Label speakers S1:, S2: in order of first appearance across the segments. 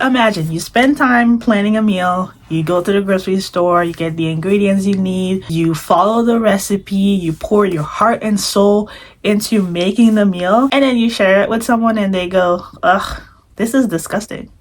S1: Imagine you spend time planning a meal, you go to the grocery store, you get the ingredients you need, you follow the recipe, you pour your heart and soul into making the meal, and then you share it with someone and they go, ugh, this is disgusting.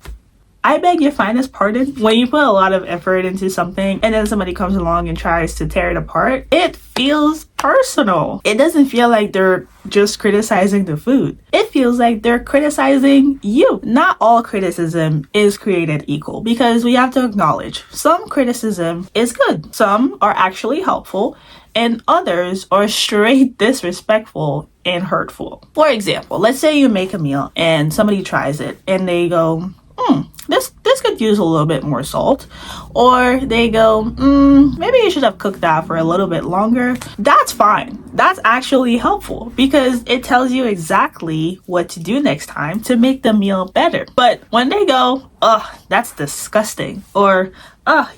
S1: I beg your finest pardon. When you put a lot of effort into something and then somebody comes along and tries to tear it apart, it feels personal. It doesn't feel like they're just criticizing the food. It feels like they're criticizing you. Not all criticism is created equal, because we have to acknowledge some criticism is good. Some are actually helpful and others are straight disrespectful and hurtful. For example, let's say you make a meal and somebody tries it and they go, this could use a little bit more salt. Or they go, maybe you should have cooked that for a little bit longer. That's fine. That's actually helpful because it tells you exactly what to do next time to make the meal better. But when they go, ugh, that's disgusting, or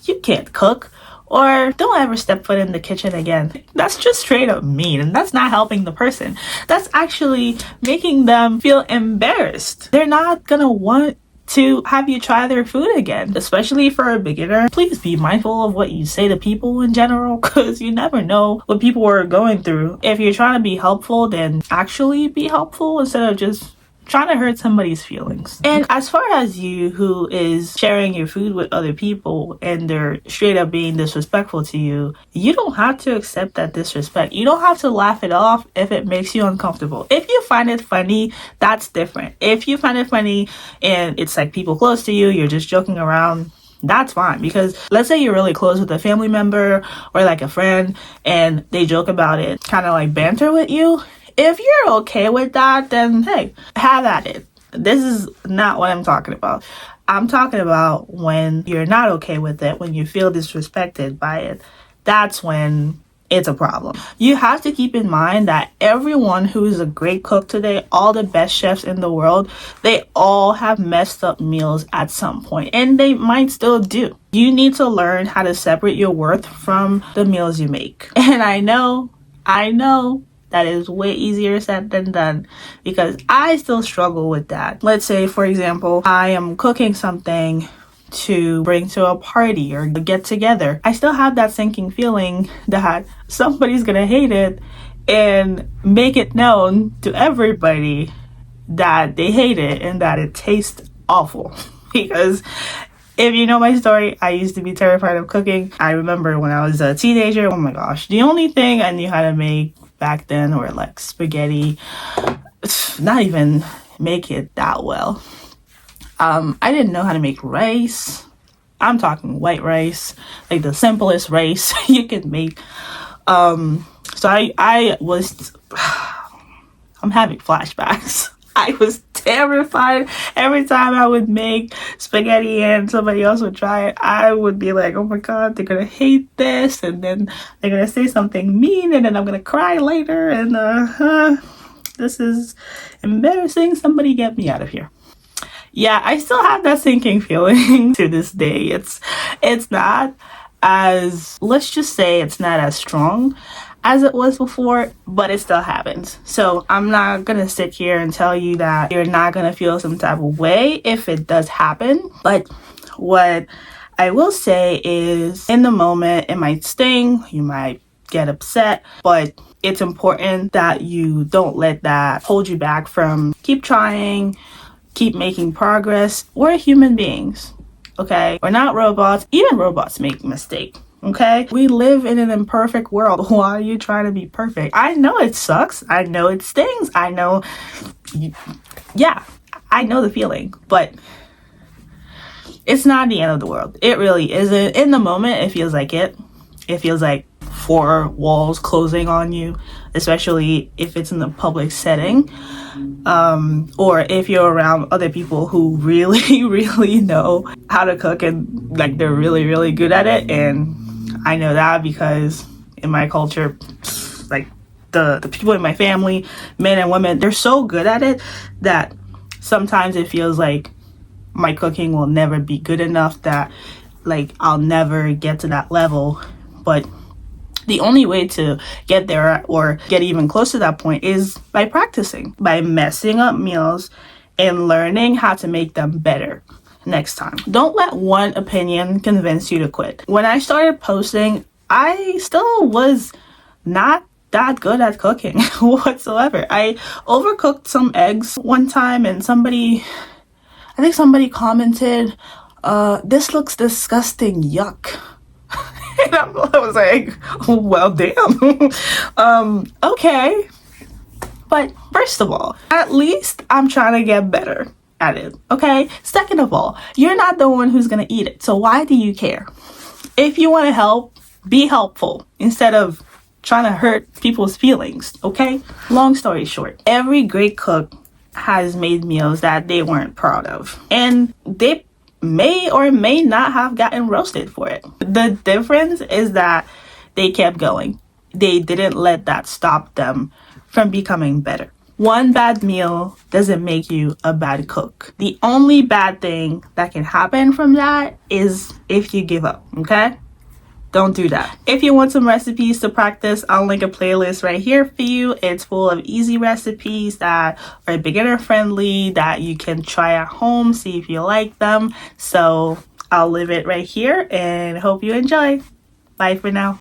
S1: you can't cook, or don't ever step foot in the kitchen again, that's just straight up mean, and that's not helping the person. That's actually making them feel embarrassed. They're not gonna want to have you try their food again. Especially for a beginner, please be mindful of what you say to people in general, because you never know what people are going through. If you're trying to be helpful, then actually be helpful instead of just trying to hurt somebody's feelings. And as far as you who is sharing your food with other people and they're straight up being disrespectful to you, you don't have to accept that disrespect. You don't have to laugh it off if it makes you uncomfortable. If you find it funny, that's different. If you find it funny and it's like people close to you, you're just joking around, that's fine. Because let's say you're really close with a family member or like a friend and they joke about it, kind of like banter with you. If you're okay with that, then hey, have at it. This is not what I'm talking about. I'm talking about when you're not okay with it, when you feel disrespected by it. That's when it's a problem. You have to keep in mind that everyone who is a great cook today, all the best chefs in the world, they all have messed up meals at some point, and they might still do. You need to learn how to separate your worth from the meals you make. And I know that is way easier said than done, because I still struggle with that. Let's say, for example, I am cooking something to bring to a party or get together. I still have that sinking feeling that somebody's gonna hate it and make it known to everybody that they hate it and that it tastes awful. Because if you know my story, I used to be terrified of cooking. I remember when I was a teenager, oh my gosh, the only thing I knew how to make back then were like spaghetti. Not even make it that well. I didn't know how to make rice. I'm talking white rice, like the simplest rice you can make. So I was, I'm having flashbacks. I was terrified every time I would make spaghetti and somebody else would try it. I would be like, oh my God, they're gonna hate this, and then they're gonna say something mean, and then I'm gonna cry later, and this is embarrassing. Somebody get me out of here. Yeah, I still have that sinking feeling to this day. It's not as, let's just say it's not as strong as it was before, but it still happens. So I'm not gonna sit here and tell you that you're not gonna feel some type of way if it does happen. But what I will say is, in the moment, it might sting, you might get upset, but it's important that you don't let that hold you back from keep trying, keep making progress. We're human beings, okay? We're not robots. Even robots make mistakes. Okay, we live in an imperfect world. Why are you trying to be perfect? I know it sucks. I know it stings. I know, I know the feeling, but it's not the end of the world. It really isn't. In the moment, it feels like it. It feels like four walls closing on you, especially if it's in a public setting, or if you're around other people who really, really know how to cook and like they're really, really good at it. And I know that because in my culture, like the people in my family, men and women, they're so good at it that sometimes it feels like my cooking will never be good enough, that like I'll never get to that level. But the only way to get there or get even close to that point is by practicing, by messing up meals and learning how to make them better. next time. Don't let one opinion convince you to quit. When I started posting, I still was not that good at cooking whatsoever. I overcooked some eggs one time, and I think somebody commented, this looks disgusting, yuck. And I was like, well, damn. Okay. But first of all, at least I'm trying to get better at it, okay? Second of all, you're not the one who's gonna eat it, so why do you care? If you want to help, be helpful instead of trying to hurt people's feelings, okay? Long story short, every great cook has made meals that they weren't proud of, and they may or may not have gotten roasted for it. The difference is that they kept going. They didn't let that stop them from becoming better. One bad meal doesn't make you a bad cook. The only bad thing that can happen from that is if you give up, okay? Don't do that. If you want some recipes to practice, I'll link a playlist right here for you. It's full of easy recipes that are beginner friendly, that you can try at home, see if you like them. So I'll leave it right here and hope you enjoy. Bye for now.